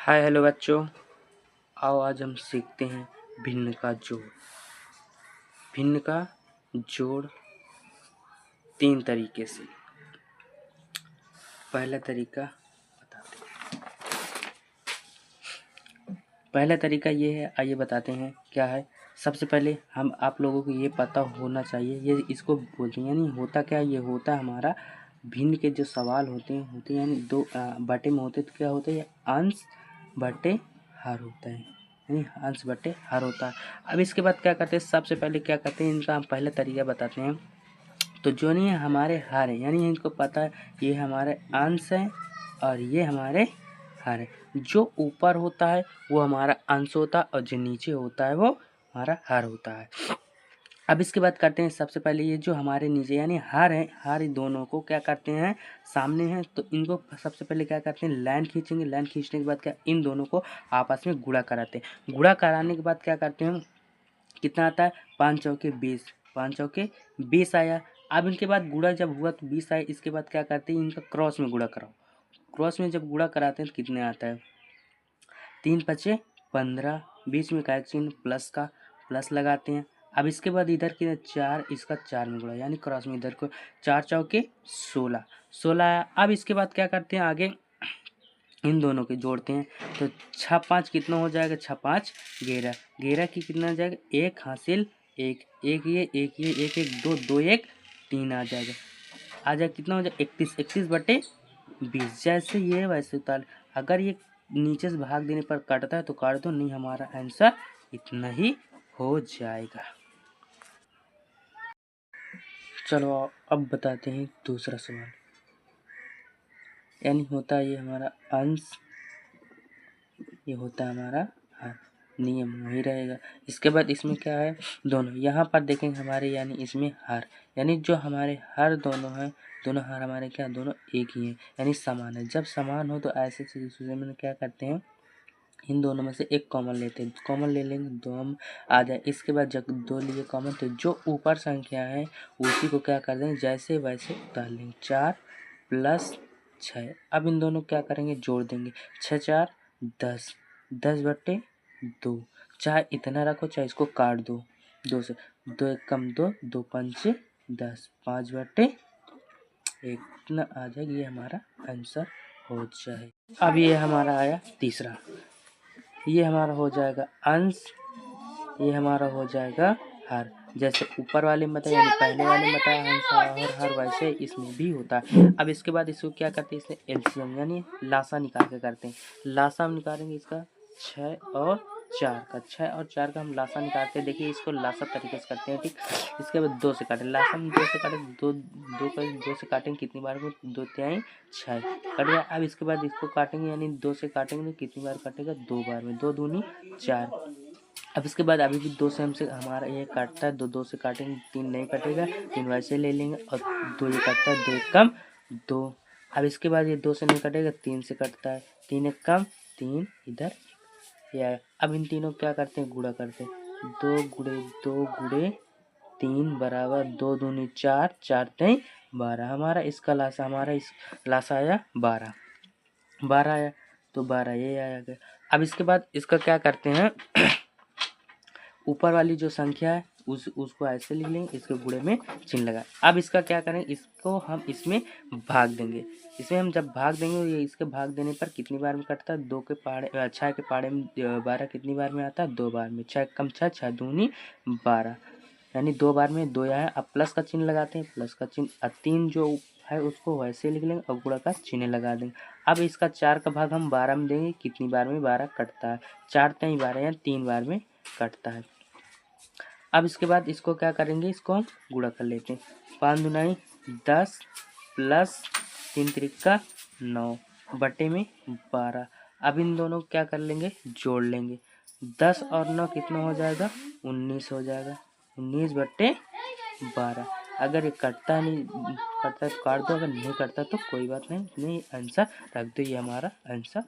Hi hello बच्चों, आओ आज हम सीखते हैं भिन्न का जोड़। भिन्न का जोड़ तीन तरीके से। पहला तरीका बताते हैं। पहला तरीका ये है, आइए बताते हैं क्या है। सबसे पहले हम आप लोगों को ये पता होना चाहिए, ये इसको बोलते हैं यानी होता क्या, ये होता हमारा भिन्न के जो सवाल होते हैं यानी दो बटे में होते तो क्या होता है, अंश बटे हर होता है, यानी अंश बटे हर होता है। अब इसके बाद क्या करते हैं, सबसे पहले क्या करते हैं, इनका हम पहले तरीका बताते हैं। तो जो नहीं है हमारे हर है, यानी इनको पता है ये हमारे अंश है और ये हमारे हर है। जो ऊपर होता है वो हमारा अंश होता है और जो नीचे होता है वो हमारा हर होता है। अब इसके बाद करते हैं, सबसे पहले ये जो हमारे नीचे यानी हर है, हर दोनों को क्या करते हैं, सामने हैं तो इनको सबसे पहले क्या करते हैं, लाइन खींचेंगे। लाइन खींचने के बाद क्या, इन दोनों को आपस में गुणा कराते हैं। गुणा कराने के बाद क्या करते हैं, कितना आता है, 5 चौके 20, 5 चौके 20 आया। अब इनके बाद गुणा जब हुआ तो 20 आया। इसके बाद क्या करते हैं, इनका क्रॉस में गुणा कराओ। क्रॉस में जब गुणा कराते हैं तो कितने आता है, 3 पचे 15, बीच में का चिन्ह प्लस का, प्लस लगाते हैं। अब इसके बाद इधर की 4, इसका 4 में गुणा यानी क्रॉस में इधर को 4 चौके 16, 16 आया। अब इसके बाद क्या करते हैं, आगे इन दोनों के जोड़ते हैं तो 6 5 कितना हो जाएगा, 6 5 11, 11 की कितना आ जाएगा, 1 हासिल 1, 1 ये 1 ये 1 1 2 2 1 3 आ जाएगा। कितना हो जाएगा, 31, 31 बटे 20। जैसे ये वैसे उतार। अगर ये नीचे से भाग देने पर कटता है तो काट दो, नहीं हमारा आंसर इतना ही हो जाएगा। चलो अब बताते हैं दूसरा सवाल। यानी होता है ये हमारा अंश, ये होता है हमारा हर, नियम वही रहेगा। इसके बाद इसमें क्या है, दोनों यहाँ पर देखेंगे हमारे, यानी इसमें हर, यानी जो हमारे हर दोनों हैं, दोनों हर हमारे क्या, दोनों एक ही हैं यानी समान है। जब समान हो तो ऐसे सिचुएशन में क्या करते हैं, इन दोनों में से एक कॉमन लेते हैं। कॉमन ले लेंगे, दो हम आ जाए। इसके बाद जब दो लिए कॉमन तो जो ऊपर संख्या है उसी को क्या कर देंगे, जैसे वैसे उतार लेंगे। 4 + 6। अब इन दोनों क्या करेंगे, जोड़ देंगे। 6 4 10, 10 बटे 2। चाहे इतना रखो चाहे इसको काट दो, 2 से 2 1 कम 2, 2 5 10, 5 बटे 1 इतना आ जाएगा। ये हमारा आंसर हो जाए। अब ये हमारा आया तीसरा, ये हमारा हो जाएगा अंश, ये हमारा हो जाएगा हर। जैसे ऊपर वाले में बताया, यानी पहले वाले में बताया अंश और हर, वैसे इसमें भी होता है। अब इसके बाद इसको क्या करते हैं, इसमें एलसीएम यानी लासा निकाल के करते हैं। लासा हम निकालेंगे इसका 6 और 4 का, 6 और 4 का हम लासा निकालते हैं। देखिए इसको लासा तरीके से करते हैं, ठीक। इसके बाद 2 से काटें, लासा में 2 से काटें, 2 2 से काटेंगे कितनी बार को, 2 तिहाई 6 कट गया। अब इसके बाद इसको काटेंगे, यानी 2 से काटेंगे तो कितनी बार कटेगा, 2 बार में, 2 दूनी 4। अब इसके बाद अभी भी 2 से हमसे हमारा ये काटता है, 2 2 से काटेंगे, 3 नहीं कटेगा, 3 वैसे ले लेंगे और 2 ये कटता है, 2 1 कम 2। अब इसके बाद ये 2 से नहीं कटेगा, 3 से कटता है, 3 1 कम 3 इधर ये आया। अब इन तीनों क्या करते हैं, गुणा करते हैं। 2 गुणे 2 गुणे 3 बराबर 2 दूनी 4, 4 3 12। हमारा इसका लासा, हमारा इस लासा आया 12, 12 आया तो 12 ये आया गया। अब इसके बाद इसका क्या करते हैं, ऊपर वाली जो संख्या है उसको ऐसे लिख लेंगे, इसके गुणे में चिन्ह लगा। अब इसका क्या करेंगे, इसको हम इसमें भाग देंगे। इसमें हम जब भाग देंगे, ये इसके भाग देने पर कितनी बार में कटता है, 2 के पहाड़े 6 के पहाड़े में 12 कितनी बार में आता है, 2 बार में। 6 कम 6, 6 दूनी 12, यानी 2 बार में 2 आया। अब प्लस का चिन्ह लगाते हैं, प्लस का चिन्ह। 3 जो है उसको वैसे लिख लेंगे और गुणा का चिन्ह लगा देंगे। अब इसका 4 का भाग हम 12 में देंगे, कितनी बार में, 12 कटता है। 4 3 12 या 3 बार में कटता है। अब इसके बाद इसको क्या करेंगे, इसको हम गुणा कर लेते हैं। 5 दूनी 10 प्लस 3 त्रिका 9 बटे में 12। अब इन दोनों को क्या कर लेंगे, जोड़ लेंगे। 10 और 9 कितना हो जाएगा, 19 हो जाएगा, 19 बटे 12। अगर ये कटता नहीं, कटता है तो काट दो, अगर नहीं कटता तो कोई बात नहीं, आंसर रख दो। ये हमारा आंसर